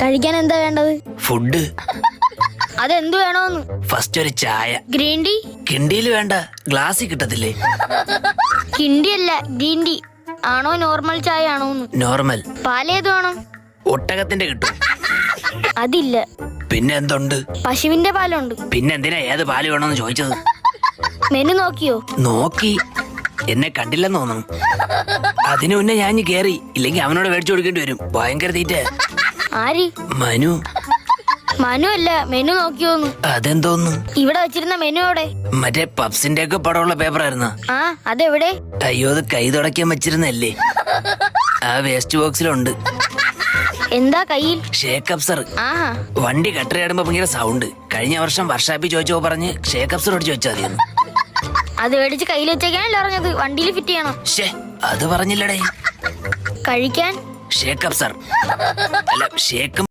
കഴിക്കാൻ എന്താ വേണ്ടത്? ഫുഡ്. അതെന്ത് വേണോന്ന്? ഫസ്റ്റ് ഒരു ചായ. Green tea? കിണ്ടിയിൽ വേണ്ട, ഗ്ലാസ്സിൽ കിട്ടത്തില്ലേ? കിണ്ടി അല്ല, ഗ്രീൻ ടീ ആണോ നോർമൽ ചായ ആണോന്ന്? നോർമൽ. പാലേത് വേണം? ഒട്ടകത്തിന്റെ കിട്ടും. അതില്ല. പിന്നെ എന്തുണ്ട്? പശുവിന്റെ പാലുണ്ട്. പിന്നെ എന്തിനാ ഏത് പാല് വേണമെന്ന് ചോദിച്ചത്? മെനു നോക്കിയോ? നോക്കി. എന്നെ കണ്ടില്ലെന്ന് തോന്നുന്നു. അതിനു മുന്നേ ഞാൻ കേറി, ഇല്ലെങ്കിൽ അവനോട് മേടിച്ചു കൊടുക്കേണ്ടി വരും. ഭയങ്കര തീറ്റ. ആര്? മനു. മനു അല്ല, മെനു നോക്കിയോന്ന്. അതെന്തോന്നു? ഇവിടെ വെച്ചിരുന്ന മെനു എവിടെ? മറ്റേ പപ്സിന്റെ ഒക്കെ പടമുള്ള പേപ്പർ ആയിരുന്ന. ആ, അതെവിടെ? അയ്യോ, അത് കൈ തുടയ്ക്കാൻ വെച്ചിരുന്നല്ലേ, ആ വേസ്റ്റ് ബോക്സിലുണ്ട്. എന്താ കയ്യിൽ? ഷേക്ക് അപ്സർ. ആഹാ. വണ്ടി കട്ടറിയാടുമ്പോ ഭയങ്കര സൗണ്ട്. കഴിഞ്ഞ വർഷം വർഷാപ്പിൽ ചോദിച്ചോ പറഞ്ഞ് ഷേക്ക് അപ്സർ അടിച്ചു വെച്ചാൽ മതിയെന്ന്. അത് മേടിച്ച് കയ്യിൽ വെച്ചേക്കാനല്ലേ പറഞ്ഞത്? വണ്ടിയിൽ ഫിറ്റ് ചെയ്യണം. അത് പറഞ്ഞില്ലടേ. കഴിക്കാൻ ഷേക്ക് അപ്സർ അല്ല, ഷേക്ക്